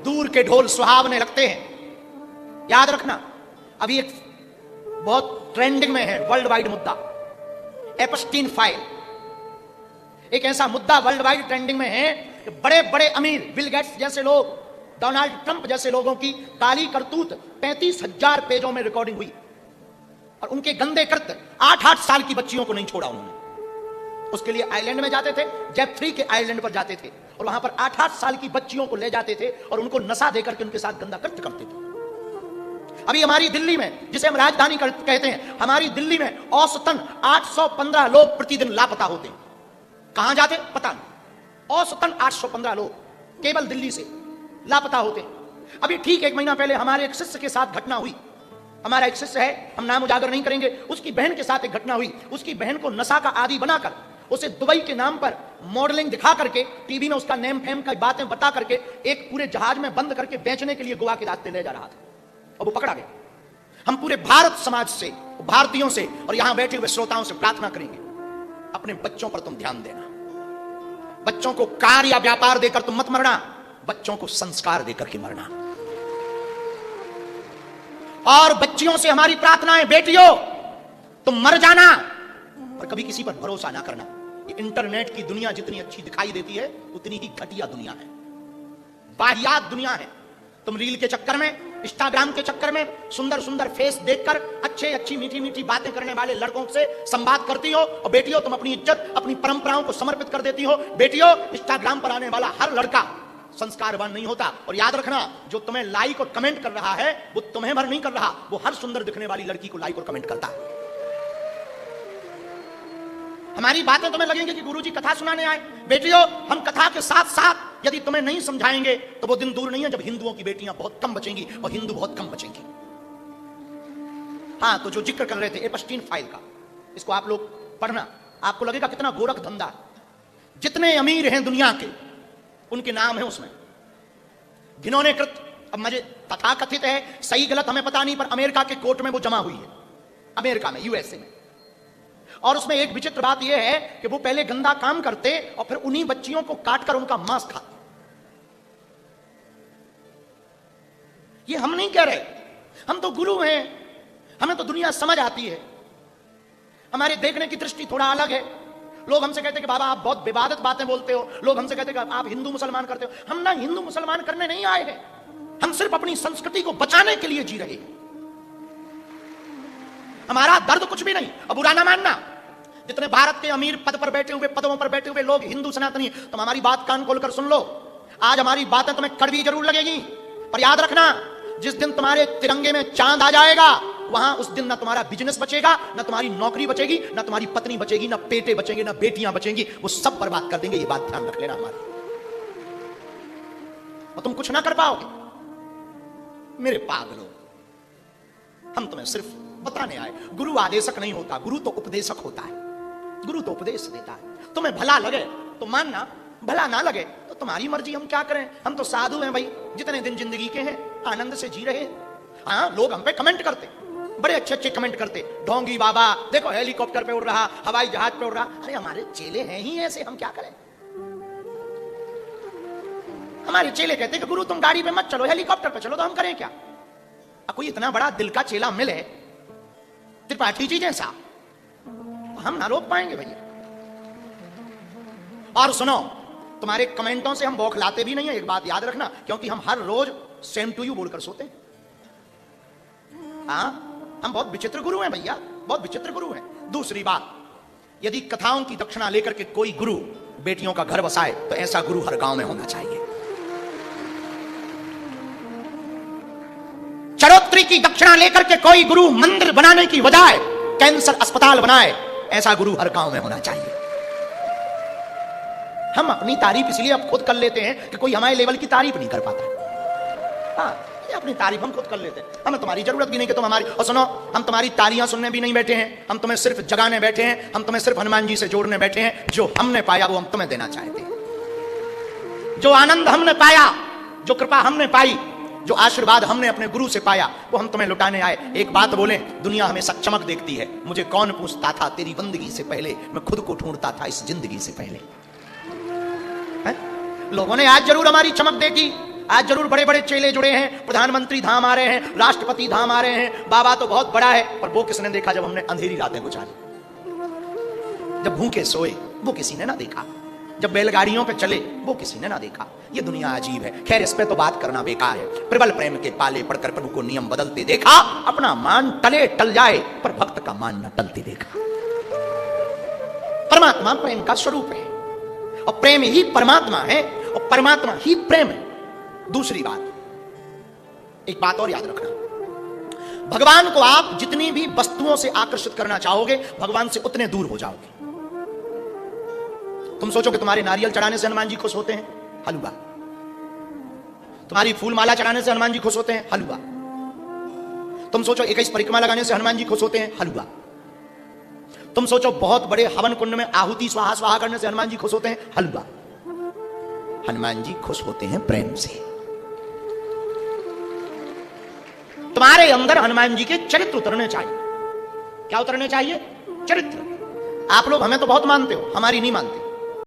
दूर के ढोल सुहावने लगते हैं। याद रखना, अभी एक बहुत ट्रेंडिंग में है वर्ल्ड वाइड मुद्दा, एपस्टीन फाइल। एक ऐसा मुद्दा वर्ल्ड वाइड ट्रेंडिंग में है कि बड़े बड़े अमीर, बिल गेट्स जैसे लोग, डोनाल्ड ट्रंप जैसे लोगों की काली करतूत 35,000 पेजों में रिकॉर्डिंग हुई और उनके गंदे कृत्य 8-8 साल की बच्चियों को नहीं छोड़ा उन्होंने। उसके लिए आइलैंड में जाते थे, जेफरी के आइलैंड पर जाते थे और वहां पर 8-8 साल की बच्चियों को ले जाते थे और उनको नशा देकर के उनके साथ गंदा कृत्य करते थे। अभी हमारी दिल्ली में, जिसे हम राजधानी कहते हैं, हमारी दिल्ली में औसतन 815 लोग प्रतिदिन लापता होते हैं। कहां जाते पता नहीं, औसतन 815 लोग केवल दिल्ली से लापता होते हैं। अभी ठीक 1 महीना पहले हमारे एक शिष्य के साथ घटना हुई। हमारा एक शिष्य है, हम नाम उजागर नहीं करेंगे, उसकी बहन के साथ एक घटना हुई। उसकी बहन को नशा का आदी बनाकर उसे दुबई के नाम पर मॉडलिंग दिखा करके, टीवी में उसका नेम फेम का बातें बता करके एक पूरे जहाज में बंद करके बेचने के लिए गोवा के रास्ते ले जा रहा था और वो पकड़ा गया। हम पूरे भारत समाज से, भारतीयों से और यहां बैठे हुए श्रोताओं से प्रार्थना करेंगे, अपने बच्चों पर तुम ध्यान देना। बच्चों को कार या व्यापार देकर तुम मत मरना, बच्चों को संस्कार देकर के मरना। और बच्चियों से हमारी प्रार्थना है, बेटियों तुम मर जाना और कभी किसी पर भरोसा ना करना। ये इंटरनेट की दुनिया जितनी अच्छी दिखाई देती है उतनी ही घटिया दुनिया है, वाहियात दुनिया है। तुम रील के चक्कर में, इंस्टाग्राम के चक्कर में सुंदर सुंदर फेस देखकर अच्छी मीठी मीठी बातें करने वाले लड़कों से संवाद करती हो और बेटियों तुम अपनी इज्जत, अपनी परंपराओं को समर्पित कर देती हो। बेटियों, इंस्टाग्राम पर आने वाला हर लड़का संस्कारवान नहीं होता। और याद रखना, जो तुम्हें लाइक और कमेंट कर रहा है वो तुम्हें भर नहीं कर रहा, वो हर सुंदर दिखने वाली लड़की को लाइक और कमेंट करता है। हमारी बातें तुम्हें लगेंगे कि गुरुजी कथा सुनाने आए। बेटियों, हम कथा के साथ साथ यदि तुम्हें नहीं समझाएंगे तो वो दिन दूर नहीं है जब हिंदुओं की बेटियां बहुत कम बचेंगी और हिंदू बहुत कम बचेंगे। हाँ, तो जो जिक्र कर रहे थे एपस्टीन फाइल का, इसको आप लोग पढ़ना, आपको लगेगा कितना गोरख धंधा। जितने अमीर हैं दुनिया के, उनके नाम है उसमें, जिन्होंने कृत, अब मुझे तथाकथित है, सही गलत हमें पता नहीं, पर अमेरिका के कोर्ट में वो जमा हुई है, अमेरिका में, यूएसए में। और उसमें एक विचित्र बात यह है कि वो पहले गंदा काम करते और फिर उन्हीं बच्चियों को काटकर उनका मांस खाते। ये हम नहीं कह रहे, हम तो गुरु हैं, हमें तो दुनिया समझ आती है, हमारे देखने की दृष्टि थोड़ा अलग है। लोग हमसे कहते हैं कि बाबा आप बहुत विवादित बातें बोलते हो, लोग हमसे कहते हैं कि आप हिंदू मुसलमान करते हो। हम ना हिंदू मुसलमान करने नहीं आए हैं, हम सिर्फ अपनी संस्कृति को बचाने के लिए जी रहे हैं। हमारा दर्द कुछ भी नहीं। अब बुरा ना मानना, जितने भारत के अमीर पद पर बैठे हुए, पदों पर बैठे हुए लोग हिंदू सनातनी, तुम हमारी बात कान खोलकर सुन लो। आज हमारी बातें तुम्हें कड़वी जरूर लगेगी, पर याद रखना, जिस दिन तुम्हारे तिरंगे में चांद आ जाएगा, वहां उस दिन ना तुम्हारा बिजनेस बचेगा, ना तुम्हारी नौकरी बचेगी, ना तुम्हारी पत्नी बचेगी, ना बेटे बचेंगे, ना बेटियां बचेंगी, वो सब बर्बाद कर देंगे। ये बात ध्यान रख लेना हमारी, और तुम कुछ ना कर पाओगे। मेरे पागलों, हम तुम्हें सिर्फ बताने आए। गुरु आदेशक नहीं होता, गुरु तो उपदेशक होता है। गुरु तो उपदेश देता है। तुम्हें भला लगे तो मानना, भला ना लगे तो तुम्हारी मर्जी, हम क्या करें। हम तो साधु हैं भाई, जितने दिन जिंदगी के हैं आनंद से जी रहे। हाँ, लोग हम पे कमेंट करते, बड़े अच्छे अच्छे कमेंट करते, ढोंगी बाबा देखो हेलीकॉप्टर पे उड़ रहा, हवाई जहाज पे उड़ रहा। अरे हमारे चेले हैं ही ऐसे, हम क्या करें। हमारे चेले कहते कि गुरु तुम गाड़ी पे मत चलो, हेलीकॉप्टर पे चलो, तो हम करें क्या। अब कोई इतना बड़ा दिल का चेला मिले त्रिपाठी जी जैसा, तो हम ना रोक पाएंगे भैया। और सुनो, तुम्हारे कमेंटों से हम बौखलाते भी नहीं है, एक बात याद रखना, क्योंकि हम हर रोज सेम टू यू बोलकर सोते हैं। हाँ, हम बहुत विचित्र गुरु हैं भैया, बहुत विचित्र गुरु हैं। दूसरी बात, यदि कथाओं की दक्षिणा लेकर के कोई गुरु बेटियों का घर बसाए तो ऐसा गुरु हर गांव में होना चाहिए। चरोत्री की दक्षिणा लेकर के कोई गुरु मंदिर बनाने की बजाय कैंसर अस्पताल बनाए, ऐसा गुरु हर गांव में होना चाहिए। हम अपनी तारीफ इसलिए अब खुद कर लेते हैं कि कोई हमारे लेवल की तारीफ नहीं कर पाता। हाँ, अपनी तारीफ हम खुद कर लेते हैं, हमें तुम्हारी जरूरत भी नहीं कि तुम हमारी। और सुनो, हम तुम्हारी तालियां सुनने भी नहीं बैठे हैं, हम तुम्हें सिर्फ जगाने बैठे हैं, हम तुम्हें सिर्फ हनुमान जी से जोड़ने बैठे हैं। जो हमने पाया वो हम तुम्हें देना चाहते हैं। जो आनंद हमने पाया, जो कृपा हमने पाई, जो आशीर्वाद हमने अपने गुरु से पाया, वो हम तुम्हें लुटाने आए। एक बात बोले, दुनिया हमें चमक देखती है, मुझे कौन पूछता था तेरी बंदगी से पहले, मैं खुद को ढूंढता था इस जिंदगी से पहले। है? लोगों ने आज जरूर हमारी चमक देखी, आज जरूर बड़े बड़े चेले जुड़े हैं, प्रधानमंत्री धाम आ रहे हैं, राष्ट्रपति धाम आ रहे हैं, बाबा तो बहुत बड़ा है, पर वो किसने देखा जब हमने अंधेरी रातें गुजारी, जब भूखे सोए वो किसी ने ना देखा, जब बैलगाड़ियों पे चले वो किसी ने ना देखा। ये दुनिया अजीब है। खैर, इस पे तो बात करना बेकार है। प्रबल प्रेम के पाले पड़कर प्रभु को नियम बदलते देखा, अपना मान टले टल जाए पर भक्त का मान न टलते देखा। परमात्मा प्रेम का स्वरूप है और प्रेम ही परमात्मा है और परमात्मा ही प्रेम है। दूसरी बात, एक बात और याद रखना, भगवान को आप जितनी भी वस्तुओं से आकर्षित करना चाहोगे, भगवान से उतने दूर हो जाओगे। तुम सोचो कि तुम्हारे नारियल चढ़ाने से हनुमान जी खुश होते हैं, हलवा। तुम्हारी फूल माला चढ़ाने से हनुमान जी खुश होते हैं, हलवा। तुम सोचो 21 परिक्रमा लगाने से हनुमान जी खुश होते हैं, हलवा। तुम सोचो बहुत बड़े हवन कुंड में आहुति स्वाहा स्वाहा करने से हनुमान जी खुश होते हैं, हलवा। हनुमान जी खुश होते हैं प्रेम से। तुम्हारे अंदर हनुमान जी के चरित्र उतरने चाहिए। क्या उतरने चाहिए? चरित्र। आप लोग हमें तो बहुत मानते हो, हमारी नहीं मानते।